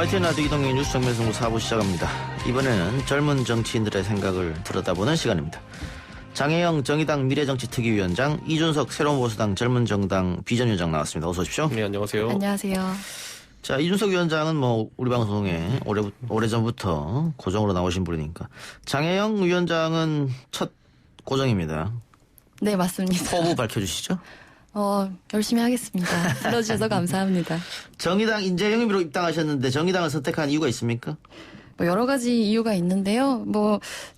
YTN 라디오 이동의 뉴스 정면승부 4부 시작합니다. 이번에는 젊은 정치인들의 생각을 들여다보는 시간입니다. 장혜영 정의당 미래정치특위위원장, 이준석 새로운 보수당 젊은정당 비전위원장 나왔습니다. 어서 오십시오. 네, 안녕하세요. 안녕하세요. 자, 이준석 위원장은 뭐 우리 방송에 오래전부터 고정으로 나오신 분이니까. 장혜영 위원장은 첫 고정입니다. 네, 맞습니다. 포부 밝혀주시죠. 열심히 하겠습니다. 불러주셔서 감사합니다. 정의당 인재 영입으로 입당하셨는데 정의당을 선택한 이유가 있습니까? 여러 가지 이유가 있는데요.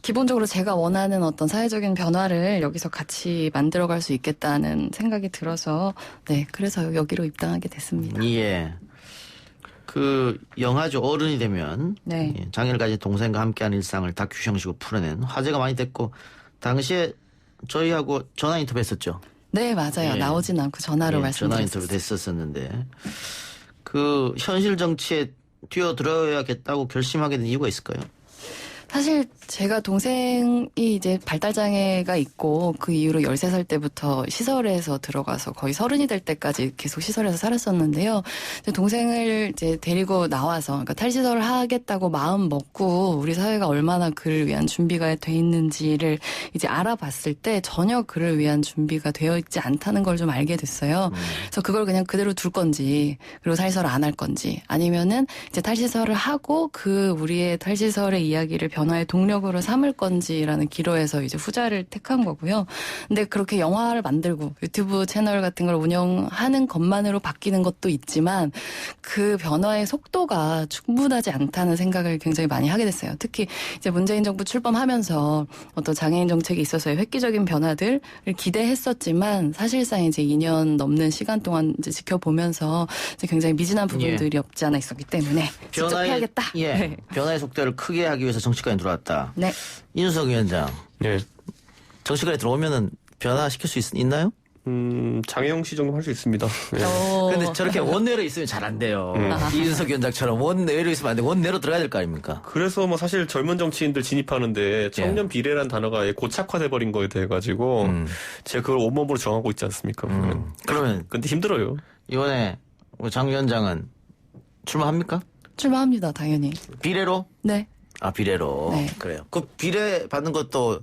기본적으로 제가 원하는 어떤 사회적인 변화를 여기서 같이 만들어갈 수 있겠다는 생각이 들어서, 네, 그래서 여기로 입당하게 됐습니다. 예. 영화죠. 어른이 되면. 네. 예, 장애를 가진 동생과 함께한 일상을 다큐 형식으로 풀어낸 화제가 많이 됐고, 당시에 저희하고 전화 인터뷰 했었죠. 네, 맞아요. 예. 나오진 않고 전화로 말씀드렸어요. 전화 인터뷰 됐었는데, 현실 정치에 뛰어들어야겠다고 결심하게 된 이유가 있을까요? 사실 제가 동생이 이제 발달장애가 있고 그 이후로 13살 때부터 시설에서 들어가서 거의 30이 될 때까지 계속 시설에서 살았었는데요. 동생을 이제 데리고 나와서, 그러니까 탈시설을 하겠다고 마음 먹고 우리 사회가 얼마나 그를 위한 준비가 돼 있는지를 이제 알아봤을 때 전혀 그를 위한 준비가 되어 있지 않다는 걸 좀 알게 됐어요. 그래서 그걸 그냥 그대로 둘 건지, 그리고 탈시설을 안 할 건지, 아니면은 이제 탈시설을 하고 우리의 탈시설의 이야기를 변화의 동력으로 삼을 건지라는 기로에서 이제 후자를 택한 거고요. 근데 그렇게 영화를 만들고 유튜브 채널 같은 걸 운영하는 것만으로 바뀌는 것도 있지만 그 변화의 속도가 충분하지 않다는 생각을 굉장히 많이 하게 됐어요. 특히 이제 문재인 정부 출범하면서 어떤 장애인 정책에 있어서의 획기적인 변화들을 기대했었지만 사실상 이제 2년 넘는 시간 동안 이제 지켜보면서 이제 굉장히 미진한 부분들이 없지 않아 있었기 때문에 직접 해야겠다. 예. 네. 변화의 속도를 크게 하기 위해서 정치권에 들어왔다. 네. 이준석 위원장. 네. 정치권에 들어오면은 변화시킬 수 있나요? 장혜영 씨 정도 할 수 있습니다. 네. 근데 저렇게 원내로 있으면 잘 안 돼요. 이준석 위원장처럼 원내로 있으면 안 돼. 원내로 들어가야 될 거 아닙니까? 그래서 사실 젊은 정치인들 진입하는데 청년 비례란 단어가 고착화돼 버린 거에 대해 가지고 제가 그걸 온몸으로 정하고 있지 않습니까? 그러면 근데 힘들어요. 이번에 장 위원장은 출마합니까? 출마합니다, 당연히. 비례로? 네. 비례로. 네. 그래요. 비례 받는 것도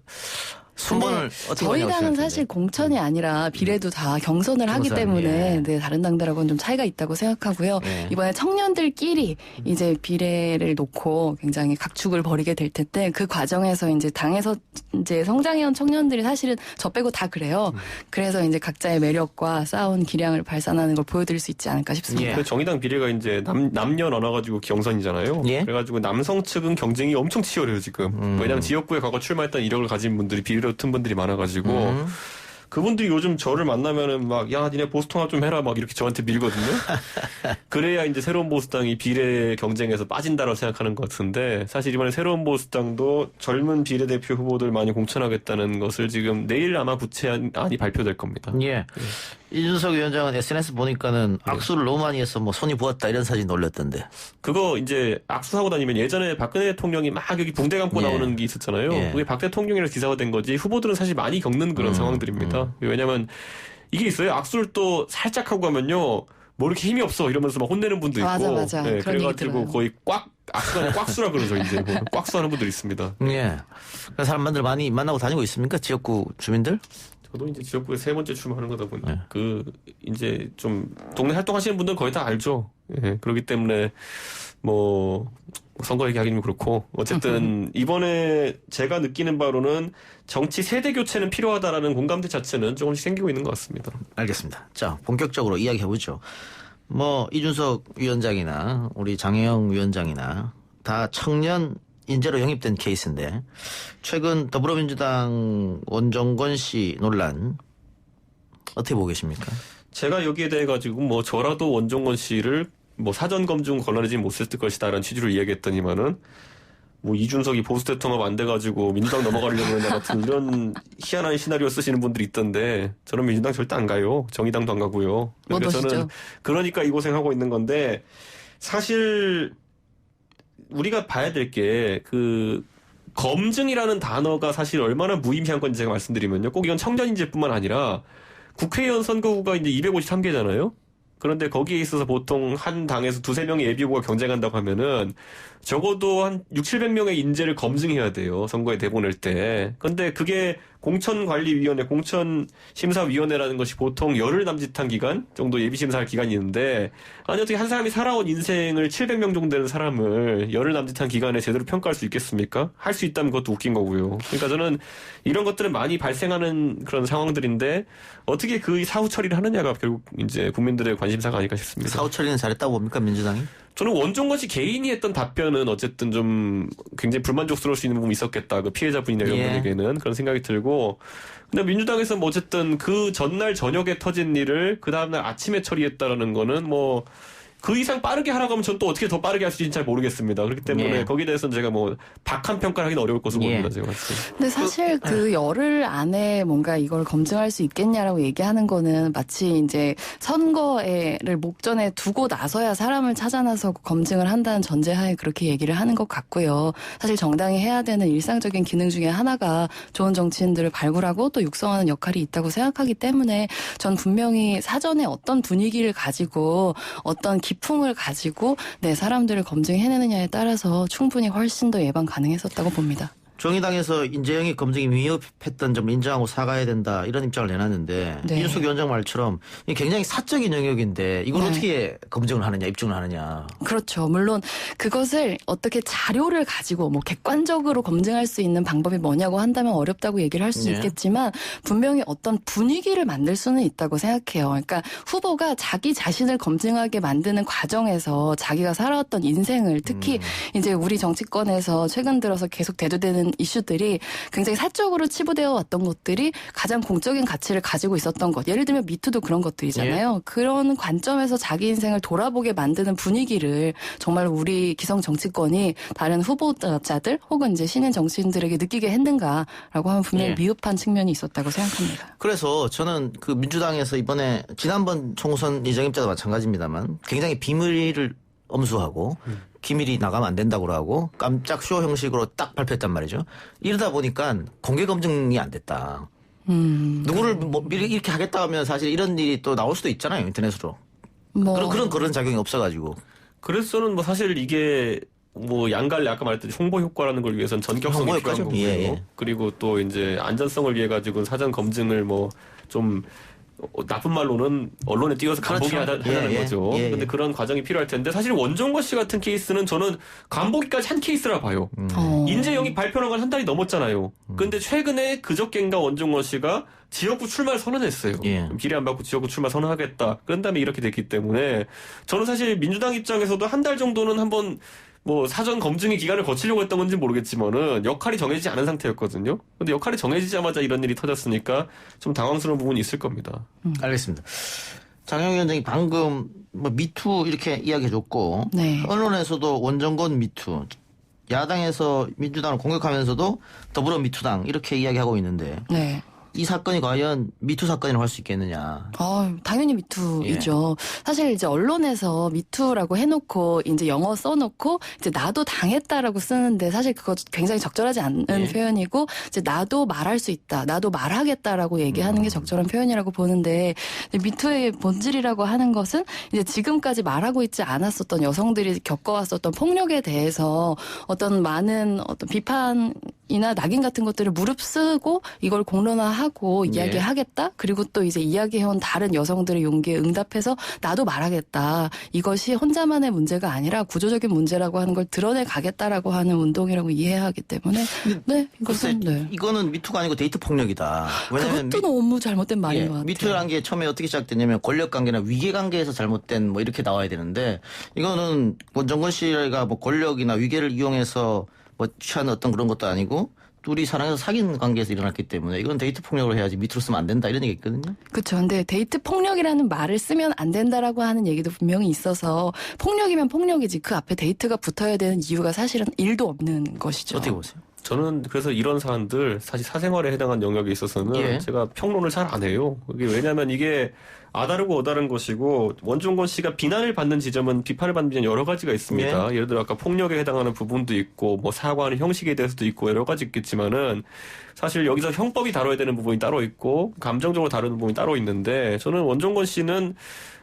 순번을 어떻게 저희 하냐고 당은 생각하는데. 사실 공천이 아니라 비례도 다 경선을 하기 경선, 때문에 예. 네, 다른 당들하고는 좀 차이가 있다고 생각하고요. 예. 이번에 청년들끼리 이제 비례를 놓고 굉장히 각축을 벌이게 될 텐데 그 과정에서 이제 당에서 이제 성장해온 청년들이 사실은 저 빼고 다 그래요. 그래서 이제 각자의 매력과 쌓아온 기량을 발산하는 걸 보여드릴 수 있지 않을까 싶습니다. 예. 그 정의당 비례가 이제 남녀 나눠가지고 경선이잖아요. 예. 그래가지고 남성 측은 경쟁이 엄청 치열해요 지금. 왜냐하면 지역구에 과거 출마했던 이력을 가진 분들이 비례로 튼 분들이 많아가지고 그분들이 요즘 저를 만나면은 야 니네 보수통합 좀 해라 이렇게 저한테 밀거든요. 그래야 이제 새로운 보수당이 비례 경쟁에서 빠진다고 생각하는 것 같은데 사실 이번에 새로운 보수당도 젊은 비례대표 후보들 많이 공천하겠다는 것을 지금 내일 아마 구체안이 발표될 겁니다. 예. 이준석 위원장은 SNS 보니까는 악수를 너무 많이 해서 손이 부었다 이런 사진 올렸던데. 그거 이제 악수하고 다니면 예전에 박근혜 대통령이 막 여기 붕대 감고 예. 나오는 게 있었잖아요. 예. 그게 박 대통령이라서 기사가 된 거지 후보들은 사실 많이 겪는 그런 상황들입니다. 왜냐하면 이게 있어요. 악수를 또 살짝 하고 가면요. 이렇게 힘이 없어 이러면서 막 혼내는 분도 있고. 맞아. 네, 그런 얘기 그래가지고 들어요. 거의 악수가 아니라 꽉수라 그러죠. 이제 꽉수하는 분들이 있습니다. 예. 그 사람들 많이 만나고 다니고 있습니까? 지역구 주민들? 저도 이제 지역구에 3번째 출마하는 거다 보니 네. 이제 좀 동네 활동하시는 분들은 거의 다 알죠. 예, 그렇기 때문에 선거 얘기하기는 그렇고 어쨌든 이번에 제가 느끼는 바로는 정치 세대 교체는 필요하다라는 공감대 자체는 조금씩 생기고 있는 것 같습니다. 알겠습니다. 자, 본격적으로 이야기해보죠. 이준석 위원장이나 우리 장혜영 위원장이나 다 청년 인재로 영입된 케이스인데 최근 더불어민주당 원정권 씨 논란 어떻게 보고 계십니까? 제가 여기에 대해 가지고 저라도 원종건 씨를 사전 검증 곤란해지지 못했을 것이다라는 취지로 이야기했더니만은 이준석이 보수 대통합 안 돼가지고 민주당 넘어가려고 한다 같은 이런 희한한 시나리오 쓰시는 분들이 있던데 저는 민주당 절대 안 가요. 정의당도 안 가고요. 그러니까 저는 그러니까 이 고생하고 있는 건데 사실 우리가 봐야 될 게 검증이라는 단어가 사실 얼마나 무의미한 건지 제가 말씀드리면요. 꼭 이건 청년인재뿐만 아니라 국회의원 선거구가 이제 253개잖아요. 그런데 거기에 있어서 보통 한 당에서 두세 명의 예비후보가 경쟁한다고 하면은 적어도 한 600~700명의 인재를 검증해야 돼요. 선거에 내보낼 때. 근데 그게 공천관리위원회, 공천심사위원회라는 것이 보통 열흘 남짓한 기간 정도 예비심사할 기간이 있는데, 아니 어떻게 한 사람이 살아온 인생을 700명 정도 되는 사람을 열흘 남짓한 기간에 제대로 평가할 수 있겠습니까? 할 수 있다면 그것도 웃긴 거고요. 그러니까 저는 이런 것들은 많이 발생하는 그런 상황들인데 어떻게 그 사후 처리를 하느냐가 결국 이제 국민들의 관심사가 아닐까 싶습니다. 사후 처리는 잘했다고 봅니까, 민주당이? 저는 원종건 씨 개인이 했던 답변은 어쨌든 좀 굉장히 불만족스러울 수 있는 부분이 있었겠다. 그 피해자분이나 이런 분에게는 그런 생각이 들고. 근데 민주당에서 뭐 어쨌든 그 전날 저녁에 터진 일을 그 다음날 아침에 처리했다라는 거는 뭐 그 이상 빠르게 하라고 하면 전 또 어떻게 더 빠르게 할 수 있는지 잘 모르겠습니다. 그렇기 때문에 거기에 대해서는 제가 뭐 박한 평가를 하기는 어려울 것으로 봅니다. 제가 봤을 때. 근데 사실 그 열흘 안에 뭔가 이걸 검증할 수 있겠냐라고 얘기하는 거는 마치 이제 선거를 목전에 두고 나서야 사람을 찾아나서 검증을 한다는 전제하에 그렇게 얘기를 하는 것 같고요. 사실 정당이 해야 되는 일상적인 기능 중에 하나가 좋은 정치인들을 발굴하고 또 육성하는 역할이 있다고 생각하기 때문에 전 분명히 사전에 어떤 분위기를 가지고 어떤 기풍을 가지고 사람들을 검증해내느냐에 따라서 충분히 훨씬 더 예방 가능했었다고 봅니다. 정의당에서 인재영입 검증이 미흡했던 점을 인정하고 사과해야 된다 이런 입장을 내놨는데 이준석 위원장 말처럼 이게 굉장히 사적인 영역인데 이걸 어떻게 검증을 하느냐 입증을 하느냐. 그렇죠. 물론 그것을 어떻게 자료를 가지고 뭐 객관적으로 검증할 수 있는 방법이 뭐냐고 한다면 어렵다고 얘기를 할 수 있겠지만 분명히 어떤 분위기를 만들 수는 있다고 생각해요. 그러니까 후보가 자기 자신을 검증하게 만드는 과정에서 자기가 살아왔던 인생을 특히 이제 우리 정치권에서 최근 들어서 계속 대두되는 이슈들이 굉장히 사적으로 치부되어 왔던 것들이 가장 공적인 가치를 가지고 있었던 것. 예를 들면 미투도 그런 것들이잖아요. 그런 관점에서 자기 인생을 돌아보게 만드는 분위기를 정말 우리 기성 정치권이 다른 후보자들 혹은 이제 신인 정치인들에게 느끼게 했는가라고 하면 분명히 미흡한 측면이 있었다고 생각합니다. 그래서 저는 그 민주당에서 이번에 지난번 총선 이정입 때도 마찬가지입니다만 굉장히 비밀을 엄수하고 기밀이 나가면 안 된다고 하고 깜짝 쇼 형식으로 딱 발표했단 말이죠. 이러다 보니까 공개 검증이 안 됐다. 누구를 뭐 미리 이렇게 하겠다 하면 사실 이런 일이 또 나올 수도 있잖아요. 인터넷으로. 그런 작용이 없어가지고. 그래서는 뭐 사실 이게 뭐 양갈래 아까 말했듯이 홍보 효과라는 걸 위해서는 전격성이 필요한 거고요. 그리고 또 이제 안전성을 위해 가지고는 사전 검증을 뭐 좀 나쁜 말로는 언론에 띄워서 간보기 하다는 거죠. 근데 그런 과정이 필요할 텐데 사실 원종건 씨 같은 케이스는 저는 간보기까지 한 케이스라 봐요. 인재 영입 발표한 건 한 달이 넘었잖아요. 근데 최근에 그저께인가 원종건 씨가 지역구 출마를 선언했어요. 비례 안 받고 지역구 출마 선언하겠다. 그런 다음에 이렇게 됐기 때문에 저는 사실 민주당 입장에서도 한 달 정도는 한번 뭐 사전 검증의 기간을 거치려고 했던 건지 모르겠지만은 역할이 정해지지 않은 상태였거든요. 근데 역할이 정해지자마자 이런 일이 터졌으니까 좀 당황스러운 부분이 있을 겁니다. 알겠습니다. 장영 위원장이 방금 뭐 미투 이렇게 이야기해줬고 언론에서도 원정건 미투, 야당에서 민주당을 공격하면서도 더불어 미투당 이렇게 이야기하고 있는데 이 사건이 과연 미투 사건이라고 할 수 있겠느냐? 당연히 미투이죠. 사실 이제 언론에서 미투라고 해놓고 이제 영어 써놓고 이제 나도 당했다라고 쓰는데 사실 그거 굉장히 적절하지 않은 표현이고 이제 나도 말할 수 있다, 나도 말하겠다라고 얘기하는 게 적절한 표현이라고 보는데 미투의 본질이라고 하는 것은 이제 지금까지 말하고 있지 않았었던 여성들이 겪어왔었던 폭력에 대해서 어떤 많은 어떤 비판이나 낙인 같은 것들을 무릅쓰고 이걸 공론화하고 이야기하겠다. 그리고 또 이제 이야기해온 다른 여성들의 용기에 응답해서 나도 말하겠다. 이것이 혼자만의 문제가 아니라 구조적인 문제라고 하는 걸 드러내 가겠다라고 하는 운동이라고 이해해야 하기 때문에 이거는 미투가 아니고 데이트 폭력이다. 왜냐하면 그것도 너무 잘못된 말인 것 같아요. 미투라는 게 처음에 어떻게 시작됐냐면 권력관계나 위계관계에서 잘못된 뭐 이렇게 나와야 되는데 이거는 원정건 씨가 뭐 권력이나 위계를 이용해서 뭐 취하는 어떤 그런 것도 아니고 둘이 사랑해서 사귄 관계에서 일어났기 때문에 이건 데이트 폭력을 해야지 미투로 쓰면 안 된다 이런 얘기 있거든요. 그렇죠. 근데 데이트 폭력이라는 말을 쓰면 안 된다라고 하는 얘기도 분명히 있어서 폭력이면 폭력이지 그 앞에 데이트가 붙어야 되는 이유가 사실은 1도 없는 것이죠. 어떻게 보세요? 저는 그래서 이런 사안들 사실 사생활에 해당한 영역에 있어서는 제가 평론을 잘 안 해요. 왜냐하면 이게 아다르고 어다른 것이고 원종건 씨가 비난을 받는 지점은 비판을 받는 지점은 여러 가지가 있습니다. 예를 들어 아까 폭력에 해당하는 부분도 있고 뭐 사과하는 형식에 대해서도 있고 여러 가지 있겠지만은 사실 여기서 형법이 다뤄야 되는 부분이 따로 있고 감정적으로 다루는 부분이 따로 있는데 저는 원종건 씨는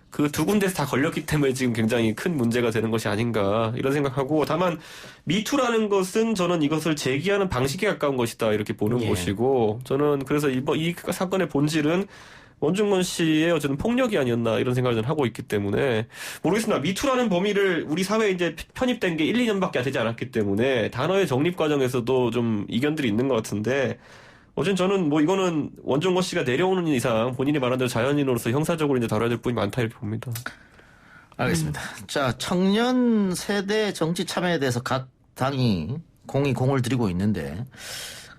그 두 군데서 다 걸렸기 때문에 지금 굉장히 큰 문제가 되는 것이 아닌가 이런 생각하고 다만 미투라는 것은 저는 이것을 제기하는 방식에 가까운 것이다 이렇게 보는 예. 것이고 저는 그래서 이 사건의 본질은 원중건 씨의 어쨌든 폭력이 아니었나 이런 생각을 저는 하고 있기 때문에 모르겠습니다. 미투라는 범위를 우리 사회에 이제 편입된 게 1, 2년밖에 되지 않았기 때문에 단어의 정립 과정에서도 좀 이견들이 있는 것 같은데 어쨌든 저는 뭐 이거는 원종건 씨가 내려오는 이상 본인이 말한 대로 자연인으로서 형사적으로 이제 다뤄야 될 부분이 많다 이렇게 봅니다. 알겠습니다. 자, 청년 세대 정치 참여에 대해서 각 당이 공을 들이고 있는데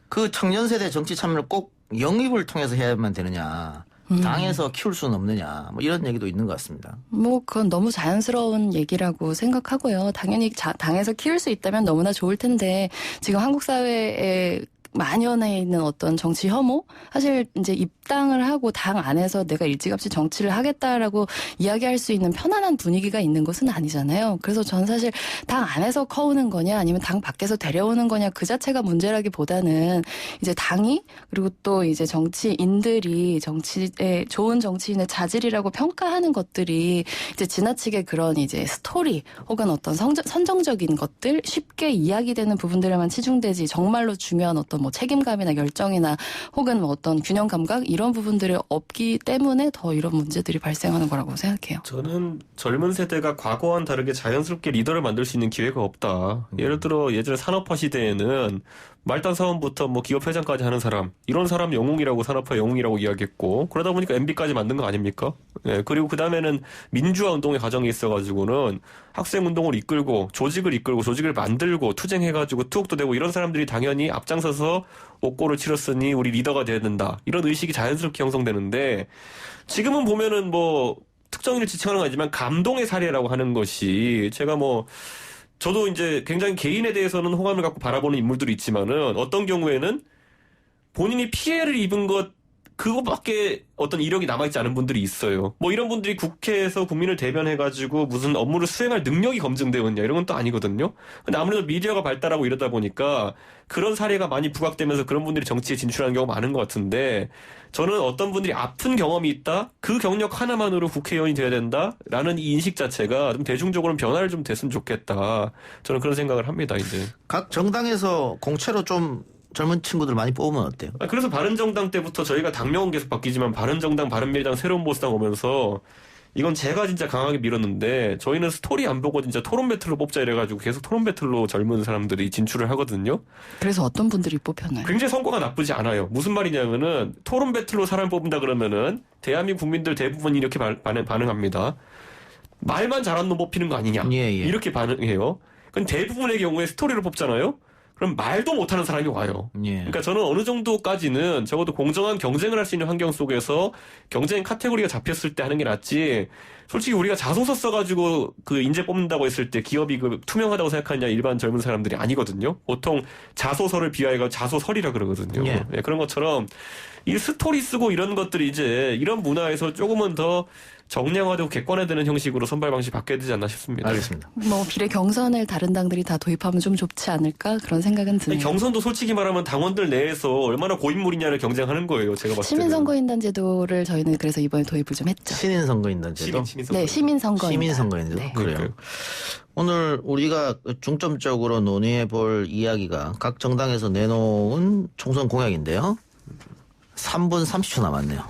그 청년 세대 정치 참여를 꼭 영입을 통해서 해야만 되느냐. 당에서 키울 수는 없느냐. 뭐 이런 얘기도 있는 것 같습니다. 뭐 그건 너무 자연스러운 얘기라고 생각하고요. 당연히 당에서 키울 수 있다면 너무나 좋을 텐데 지금 한국 사회에 만연해 있는 어떤 정치 혐오? 사실 이제 입당을 하고 당 안에서 내가 일찌감치 정치를 하겠다라고 이야기할 수 있는 편안한 분위기가 있는 것은 아니잖아요. 그래서 전 사실 당 안에서 커오는 거냐 아니면 당 밖에서 데려오는 거냐 그 자체가 문제라기보다는 이제 당이 그리고 또 이제 정치인들이 정치에 좋은 정치인의 자질이라고 평가하는 것들이 이제 지나치게 그런 이제 스토리 혹은 어떤 선정적인 것들 쉽게 이야기되는 부분들에만 치중되지 정말로 중요한 어떤 뭐 책임감이나 열정이나 혹은 뭐 어떤 균형 감각 이런 부분들이 없기 때문에 더 이런 문제들이 발생하는 거라고 생각해요. 저는 젊은 세대가 과거와는 다르게 자연스럽게 리더를 만들 수 있는 기회가 없다. 예를 들어 예전에 산업화 시대에는 말단 사원부터 뭐 기업 회장까지 하는 사람 이런 사람 영웅이라고 산업화 영웅이라고 이야기했고 그러다 보니까 MB까지 만든 거 아닙니까? 네, 그리고 그 다음에는 민주화 운동의 과정이 있어가지고는 학생 운동을 이끌고 조직을 만들고 투쟁해가지고 투옥도 되고 이런 사람들이 당연히 앞장서서 옥고를 치렀으니 우리 리더가 돼야 된다 이런 의식이 자연스럽게 형성되는데 지금은 보면은 뭐 특정인을 지칭하는 건 아니지만 감동의 사례라고 하는 것이 제가 뭐 저도 이제 굉장히 개인에 대해서는 호감을 갖고 바라보는 인물들이 있지만은 어떤 경우에는 본인이 피해를 입은 그것밖에 어떤 이력이 남아있지 않은 분들이 있어요. 뭐 이런 분들이 국회에서 국민을 대변해가지고 무슨 업무를 수행할 능력이 검증되었냐 이런 건 또 아니거든요. 근데 아무래도 미디어가 발달하고 이러다 보니까 그런 사례가 많이 부각되면서 그런 분들이 정치에 진출하는 경우가 많은 것 같은데 저는 어떤 분들이 아픈 경험이 있다? 그 경력 하나만으로 국회의원이 돼야 된다라는 이 인식 자체가 좀 대중적으로는 변화를 좀 됐으면 좋겠다. 저는 그런 생각을 합니다, 이제. 각 정당에서 공채로 좀 젊은 친구들 많이 뽑으면 어때요? 그래서 바른정당 때부터 저희가 당명은 계속 바뀌지만 바른정당, 바른미래당, 새로운 보수당 오면서 이건 제가 진짜 강하게 밀었는데 저희는 스토리 안 보고 진짜 토론 배틀로 뽑자 이래가지고 계속 토론 배틀로 젊은 사람들이 진출을 하거든요. 그래서 어떤 분들이 뽑혔나요? 굉장히 성과가 나쁘지 않아요. 무슨 말이냐면은 토론 배틀로 사람 뽑는다 그러면은 대한민국 국민들 대부분이 이렇게 반응합니다. 말만 잘하는 놈 뽑히는 거 아니냐. 예. 이렇게 반응해요. 그럼 대부분의 경우에 스토리를 뽑잖아요. 그럼 말도 못하는 사람이 와요. 예. 그러니까 저는 어느 정도까지는 적어도 공정한 경쟁을 할 수 있는 환경 속에서 경쟁 카테고리가 잡혔을 때 하는 게 낫지. 솔직히 우리가 자소서 써가지고 그 인재 뽑는다고 했을 때 기업이 그 투명하다고 생각하냐 일반 젊은 사람들이 아니거든요. 보통 자소서를 비하해가 자소설이라 그러거든요. 예. 예, 그런 것처럼 이 스토리 쓰고 이런 것들이 이제 이런 문화에서 조금은 더 정량화되고 객관화되는 형식으로 선발 방식이 바뀌어야 되지 않나 싶습니다. 알겠습니다. 뭐 비례 경선을 다른 당들이 다 도입하면 좀 좋지 않을까 그런 생각은 드네요. 경선도 솔직히 말하면 당원들 내에서 얼마나 고인물이냐를 경쟁하는 거예요. 제가 봤을 때는. 시민선거인단 제도를 저희는 그래서 이번에 도입을 좀 했죠. 신인선거인단 제도? 네, 시민선거인단. 시민선거인단. 네. 그래요. 오늘 우리가 중점적으로 논의해 볼 이야기가 각 정당에서 내놓은 총선 공약인데요. 3분 30초 남았네요.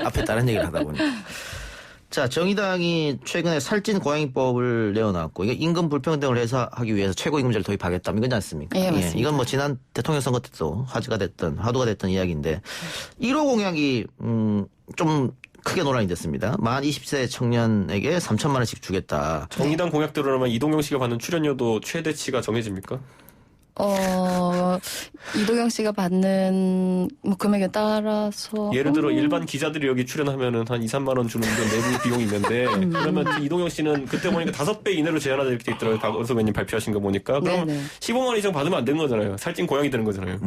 앞에 다른 얘기를 하다 보니. 자, 정의당이 최근에 살찐 고양이법을 내어놨고 이게 임금 불평등을 해소하기 위해서 최고임금제를 도입하겠다. 이거지 않습니까? 예, 맞습니다. 이건 뭐 지난 대통령 선거 때도 화두가 됐던 이야기인데 1호 공약이 좀 크게 논란이 됐습니다. 만 20세 청년에게 3천만 원씩 주겠다. 정의당 공약대로라면 이동영 씨가 받는 출연료도 최대치가 정해집니까? 이도경 씨가 받는 뭐 금액에 따라서 예를 들어 일반 기자들이 여기 출연하면은 한 2, 3만 원 주는 게 내부 비용이 있는데 그러면 이동영 씨는 그때 보니까 5배 이내로 제한하다 이렇게 돼 있더라고요. 박 선배님 발표하신 거 보니까. 그럼 네네. 15만 원 이상 받으면 안 되는 거잖아요. 살찐 고양이 되는 거잖아요.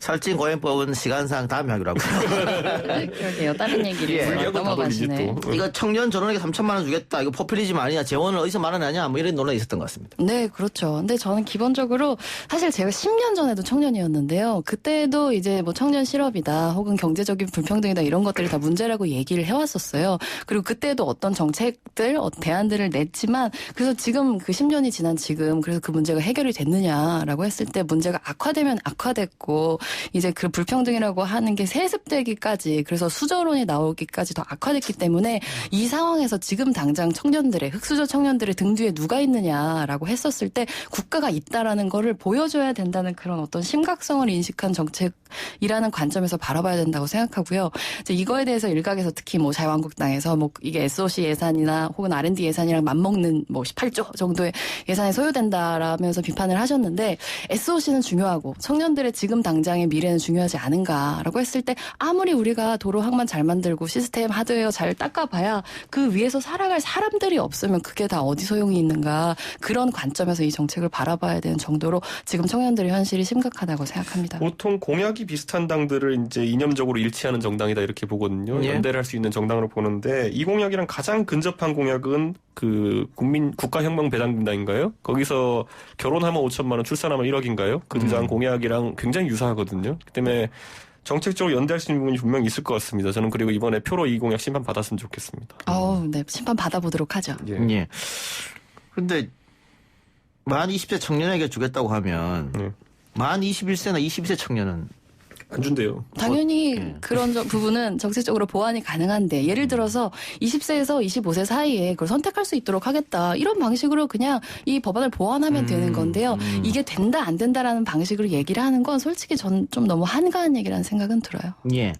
살찐 고행법은 시간상 다음에 하기로 하고요. 그러게요. 다른 얘기를 예. 넘어가시네. 이거 청년 전원에게 3천만 원 주겠다. 이거 포퓰리즘 아니냐. 재원을 어디서 마련하냐. 뭐 이런 논란이 있었던 것 같습니다. 네, 그렇죠. 근데 저는 기본적으로 사실 제가 10년 전에도 청년이었는데요. 그때도 이제 뭐 청년 실업이다 혹은 경제적인 불평등이다 이런 것들이 다 문제라고 얘기를 해왔었어요. 그리고 그때도 어떤 정책들, 대안들을 냈지만 그래서 지금 그 10년이 지난 지금 그래서 그 문제가 해결이 됐느냐라고 했을 때 문제가 악화되면 악화됐고 이제 그 불평등이라고 하는 게 세습되기까지 그래서 수저론이 나오기까지 더 악화됐기 때문에 이 상황에서 지금 당장 청년들의 흑수저 청년들의 등 뒤에 누가 있느냐라고 했었을 때 국가가 있다라는 거를 보여줘야 된다는 그런 어떤 심각성을 인식한 정책이라는 관점에서 바라봐야 된다고 생각하고요. 이제 이거에 대해서 일각에서 특히 뭐 자유한국당에서 뭐 이게 SOC 예산이나 혹은 R&D 예산이랑 맞먹는 뭐 18조 정도의 예산이 소요된다라면서 비판을 하셨는데 SOC는 중요하고 청년들의 지금 당장의 미래는 중요하지 않은가라고 했을 때 아무리 우리가 도로 항만 잘 만들고 시스템 하드웨어 잘 닦아봐야 그 위에서 살아갈 사람들이 없으면 그게 다 어디 소용이 있는가 그런 관점에서 이 정책을 바라봐야 되는 정도로 지금 청년들의 현실이 심각하다고 생각합니다. 보통 공약이 비슷한 당들을 이제 이념적으로 일치하는 정당이다 이렇게 보거든요. 예. 연대를 할 수 있는 정당으로 보는데 이 공약이랑 가장 근접한 공약은 그 국가혁명배당금당인가요? 거기서 결혼하면 5천만 원, 출산하면 1억인가요? 그 두 장 공약이랑 굉장히 유사하거든요. 그 때문에 정책적으로 연대할 수 있는 부분이 분명히 있을 것 같습니다. 저는 그리고 이번에 표로 이 공약 심판 받았으면 좋겠습니다. 네. 심판 받아보도록 하죠. 예. 예. 근데 만 20세 청년에게 주겠다고 하면 예. 만 21세나 22세 청년은 안 준대요. 당연히 그런 부분은 정책적으로 보완이 가능한데 예를 들어서 20세에서 25세 사이에 그걸 선택할 수 있도록 하겠다. 이런 방식으로 그냥 이 법안을 보완하면 되는 건데요. 이게 된다 안 된다라는 방식으로 얘기를 하는 건 솔직히 전 좀 너무 한가한 얘기라는 생각은 들어요. 예.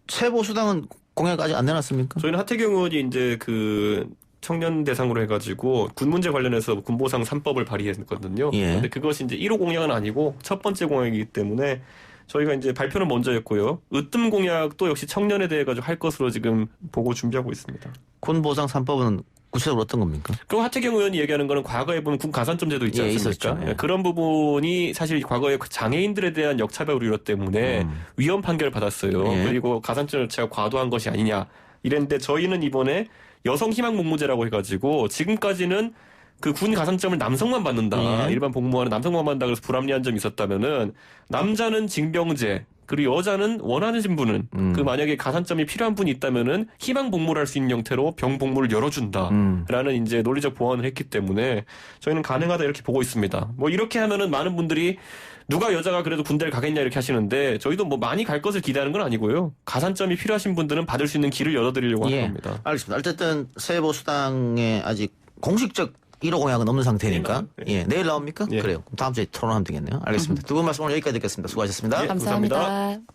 새보수당은 공약 아직 안 내놨습니까? 저희는 하태경 의원이 이제 그 청년 대상으로 해가지고 군 문제 관련해서 군보상 3법을 발의했거든요. 예. 그런데 그것이 이제 1호 공약은 아니고 첫 번째 공약이기 때문에 저희가 이제 발표는 먼저 했고요. 으뜸 공약도 역시 청년에 대해 가지고 할 것으로 지금 보고 준비하고 있습니다. 군 보상 3법은 구체적으로 어떤 겁니까? 그리고 하태경 의원이 얘기하는 거는 과거에 보면 군 가산점 제도 있지 예, 않습니까? 있었죠. 예. 그런 부분이 사실 과거에 장애인들에 대한 역차별 우려 때문에 위헌 판결을 받았어요. 예. 그리고 가산점 절차가 과도한 것이 아니냐 이랬는데 저희는 이번에 여성 희망 복무제라고 해가지고 지금까지는 그 군 가산점을 남성만 받는다. 예. 일반 복무하는 남성만 받는다. 그래서 불합리한 점이 있었다면은 남자는 징병제 그리고 여자는 원하는 신분은 그 만약에 가산점이 필요한 분이 있다면은 희망 복무를 할 수 있는 형태로 병 복무를 열어준다라는 이제 논리적 보완을 했기 때문에 저희는 가능하다 이렇게 보고 있습니다. 뭐 이렇게 하면은 많은 분들이 누가 여자가 그래도 군대를 가겠냐 이렇게 하시는데 저희도 뭐 많이 갈 것을 기대하는 건 아니고요. 가산점이 필요하신 분들은 받을 수 있는 길을 열어드리려고 하는 겁니다. 알겠습니다. 어쨌든 새보수당에 아직 공식적 1호 공약은 없는 상태니까. 예. 내일 나옵니까? 예. 그래요. 그럼 다음 주에 토론하면 되겠네요. 알겠습니다. 두 분 말씀 오늘 여기까지 듣겠습니다. 수고하셨습니다. 예. 감사합니다. 감사합니다.